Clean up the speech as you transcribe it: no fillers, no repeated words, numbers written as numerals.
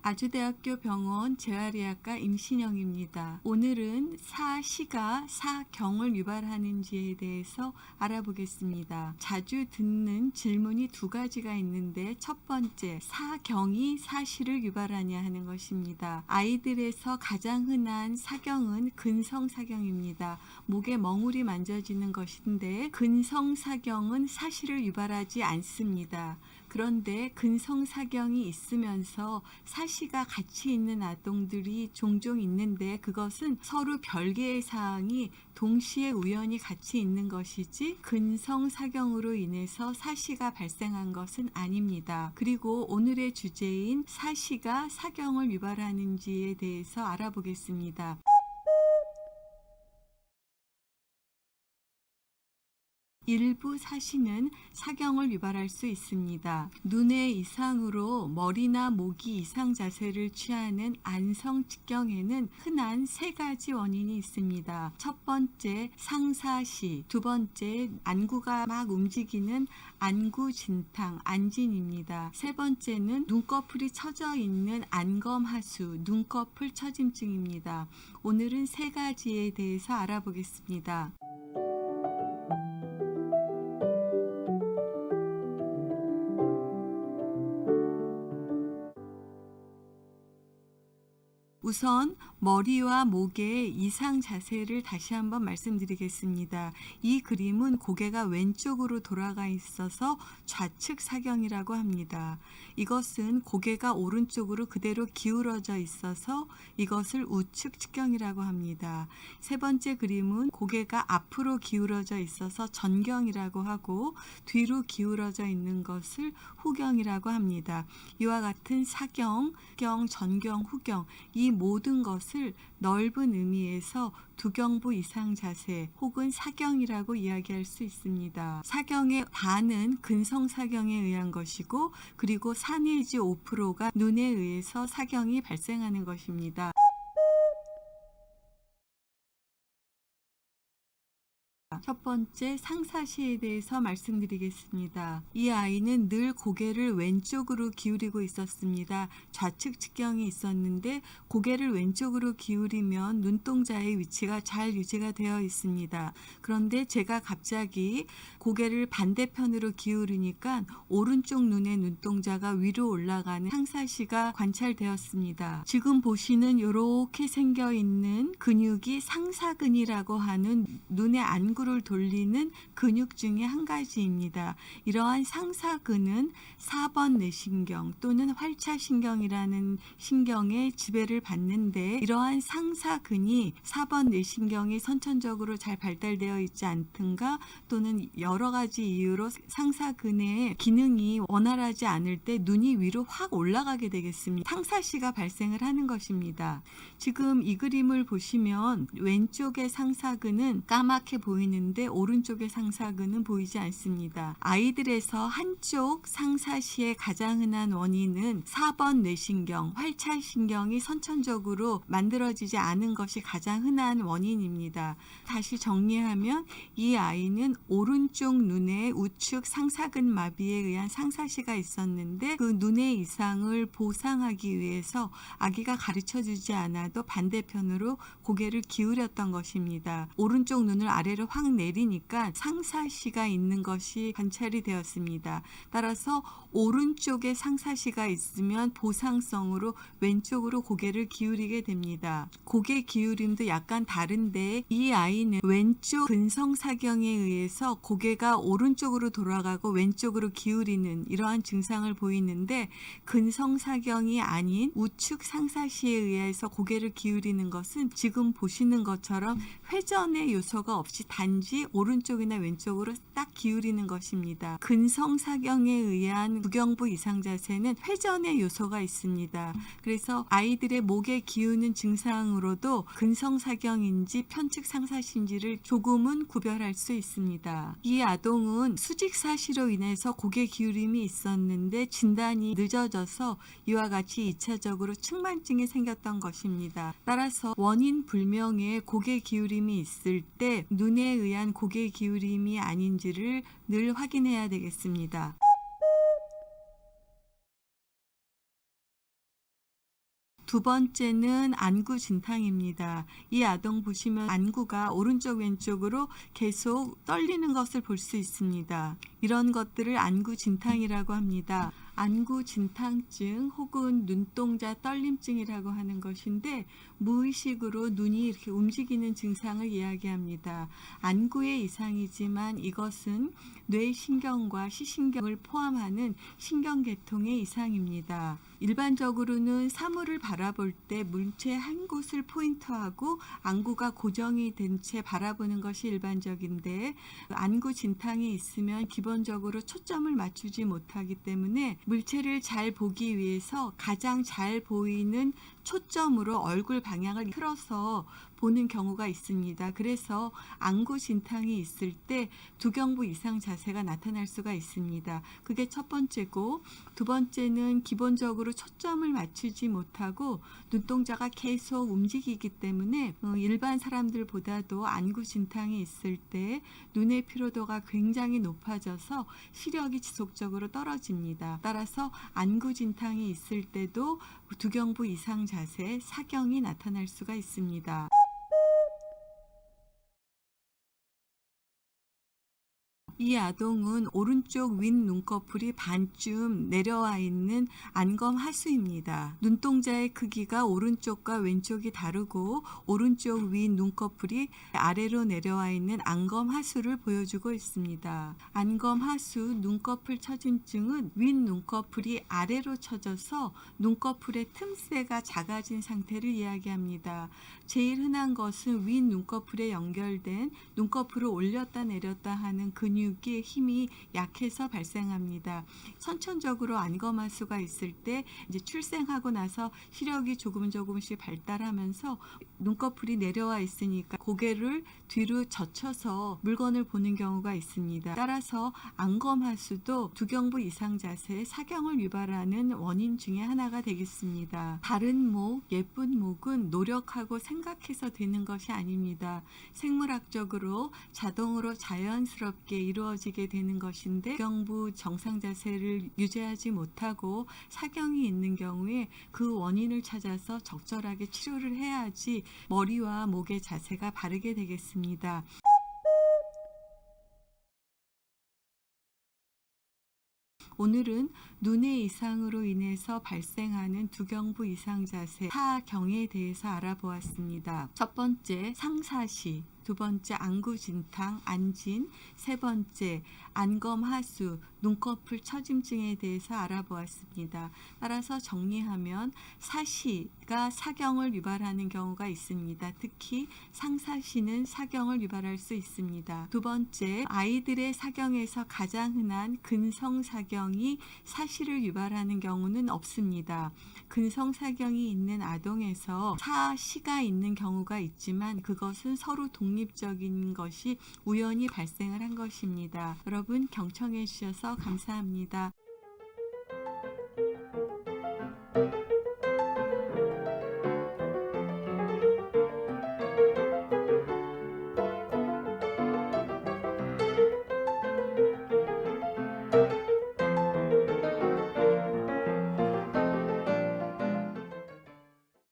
아주대학교 병원 재활의학과 임신영입니다. 오늘은 사시가 사경을 유발하는지에 대해서 알아보겠습니다. 자주 듣는 질문이 두 가지가 있는데 첫 번째, 사경이 사시를 유발하냐 하는 것입니다. 아이들에서 가장 흔한 사경은 근성사경입니다. 목에 멍울이 만져지는 것인데 근성사경은 사시를 유발하지 않습니다. 그런데 근성사경이 있으면서 사시가 같이 있는 아동들이 종종 있는데 그것은 서로 별개의 사항이 동시에 우연히 같이 있는 것이지 근성사경으로 인해서 사시가 발생한 것은 아닙니다. 그리고 오늘의 주제인 사시가 사경을 유발하는지에 대해서 알아보겠습니다. 일부 사시는 사경을 유발할 수 있습니다. 눈의 이상으로 머리나 목이 이상 자세를 취하는 안성직경에는 흔한 세 가지 원인이 있습니다. 첫 번째, 상사시. 두 번째, 안구가 막 움직이는 안구진탕, 안진입니다. 세 번째는 눈꺼풀이 처져 있는 안검하수, 눈꺼풀 처짐증입니다. 오늘은 세 가지에 대해서 알아보겠습니다. 우선 머리와 목의 이상 자세를 다시 한번 말씀드리겠습니다. 이 그림은 고개가 왼쪽으로 돌아가 있어서 좌측 사경이라고 합니다. 이것은 고개가 오른쪽으로 그대로 기울어져 있어서 이것을 우측 측경이라고 합니다. 세 번째 그림은 고개가 앞으로 기울어져 있어서 전경이라고 하고 뒤로 기울어져 있는 것을 후경이라고 합니다. 이와 같은 사경, 경, 전경, 후경 이 모든 것을 넓은 의미에서 두경부 이상 자세 혹은 사경이라고 이야기할 수 있습니다. 사경의 반은 근성사경에 의한 것이고 그리고 4 내지 5%가 눈에 의해서 사경이 발생하는 것입니다. 첫 번째, 상사시에 대해서 말씀드리겠습니다. 이 아이는 늘 고개를 왼쪽으로 기울이고 있었습니다. 좌측 측경이 있었는데 고개를 왼쪽으로 기울이면 눈동자의 위치가 잘 유지가 되어 있습니다. 그런데 제가 갑자기 고개를 반대편으로 기울이니까 오른쪽 눈의 눈동자가 위로 올라가는 상사시가 관찰되었습니다. 지금 보시는 이렇게 생겨 있는 근육이 상사근이라고 하는 눈의 안구를 돌리는 근육 중에 한 가지입니다. 이러한 상사근은 4번 뇌신경 또는 활차신경이라는 신경의 지배를 받는데 이러한 상사근이 4번 뇌신경이 선천적으로 잘 발달되어 있지 않든가 또는 여러 가지 이유로 상사근의 기능이 원활하지 않을 때 눈이 위로 확 올라가게 되겠습니다. 상사시가 발생을 하는 것입니다. 지금 이 그림을 보시면 왼쪽의 상사근은 까맣게 보이는데 오른쪽의 상사근은 보이지 않습니다. 아이들에서 한쪽 상사시의 가장 흔한 원인은 4번 뇌신경, 활차신경이 선천적으로 만들어지지 않은 것이 가장 흔한 원인입니다. 다시 정리하면 이 아이는 오른쪽 눈에 우측 상사근 마비에 의한 상사시가 있었는데 그 눈의 이상을 보상하기 위해서 아기가 가르쳐주지 않아도 반대편으로 고개를 기울였던 것입니다. 오른쪽 눈을 아래로 확 내리니까 상사시가 있는 것이 관찰이 되었습니다. 따라서 오른쪽에 상사시가 있으면 보상성으로 왼쪽으로 고개를 기울이게 됩니다. 고개 기울임도 약간 다른데 이 아이는 왼쪽 근성사경에 의해서 고개가 오른쪽으로 돌아가고 왼쪽으로 기울이는 이러한 증상을 보이는데 근성사경이 아닌 우측 상사시에 의해서 고개를 기울이는 것은 지금 보시는 것처럼 회전의 요소가 없이 단지 오른쪽이나 왼쪽으로 딱 기울이는 것입니다. 근성사경에 의한 두경부 이상 자세는 회전의 요소가 있습니다. 그래서 아이들의 목에 기우는 증상으로도 근성사경인지 편측 상사시인지를 조금은 구별할 수 있습니다. 이 아동은 수직사시로 인해서 고개 기울임이 있었는데 진단이 늦어져서 이와 같이 2차적으로 측만증이 생겼던 것입니다. 따라서 원인 불명의 고개 기울임이 있을 때 눈에 의한 고개 기울임이 아닌지를 늘 확인해야 되겠습니다. 두 번째는 안구 진탕입니다. 이 아동 보시면 안구가 오른쪽 왼쪽으로 계속 떨리는 것을 볼 수 있습니다. 이런 것들을 안구 진탕이라고 합니다. 안구 진탕증 혹은 눈동자 떨림증이라고 하는 것인데 무의식으로 눈이 이렇게 움직이는 증상을 이야기합니다. 안구의 이상이지만 이것은 뇌신경과 시신경을 포함하는 신경계통의 이상입니다. 일반적으로는 사물을 바라볼 때 물체 한 곳을 포인트하고 안구가 고정이 된 채 바라보는 것이 일반적인데 안구 진탕이 있으면 기본적으로 초점을 맞추지 못하기 때문에 물체를 잘 보기 위해서 가장 잘 보이는 초점으로 얼굴 방향을 틀어서 보는 경우가 있습니다. 그래서 안구 진탕이 있을 때 두경부 이상 자세가 나타날 수가 있습니다. 그게 첫 번째고, 두 번째는 기본적으로 초점을 맞추지 못하고 눈동자가 계속 움직이기 때문에 일반 사람들보다도 안구 진탕이 있을 때 눈의 피로도가 굉장히 높아져서 시력이 지속적으로 떨어집니다. 따라서 안구 진탕이 있을 때도 두경부 이상 자세, 사경이 나타날 수가 있습니다. 이 아동은 오른쪽 윗 눈꺼풀이 반쯤 내려와 있는 안검 하수입니다. 눈동자의 크기가 오른쪽과 왼쪽이 다르고 오른쪽 윗 눈꺼풀이 아래로 내려와 있는 안검 하수를 보여주고 있습니다. 안검 하수 눈꺼풀 처짐증은 윗 눈꺼풀이 아래로 처져서 눈꺼풀의 틈새가 작아진 상태를 이야기합니다. 제일 흔한 것은 윗 눈꺼풀에 연결된 눈꺼풀을 올렸다 내렸다 하는 근육의 힘이 약해서 발생합니다. 선천적으로 안검하수가 있을 때 이제 출생하고 나서 시력이 조금씩 발달하면서 눈꺼풀이 내려와 있으니까 고개를 뒤로 젖혀서 물건을 보는 경우가 있습니다. 따라서 안검하수도 두경부 이상 자세의 사경을 유발하는 원인 중에 하나가 되겠습니다. 바른 목, 예쁜 목은 노력하고 생각해서 되는 것이 아닙니다. 생물학적으로 자동으로 자연스럽게 이루어지게 되는 것인데 두경부 정상 자세를 유지하지 못하고 사경이 있는 경우에 그 원인을 찾아서 적절하게 치료를 해야지 머리와 목의 자세가 바르게 되겠습니다. 오늘은 눈의 이상으로 인해서 발생하는 두경부 이상 자세 사경에 대해서 알아보았습니다. 첫 번째 상사시, 두 번째 안구 진탕, 안진, 세 번째 안검 하수, 눈꺼풀 처짐증에 대해서 알아보았습니다. 따라서 정리하면 사시가 사경을 유발하는 경우가 있습니다. 특히 상사시는 사경을 유발할 수 있습니다. 두 번째, 아이들의 사경에서 가장 흔한 근성사경이 사시를 유발하는 경우는 없습니다. 근성사경이 있는 아동에서 사시가 있는 경우가 있지만 그것은 서로 독립적인 것이 우연히 발생을 한 것입니다. 여러분 경청해 주셔서 감사합니다.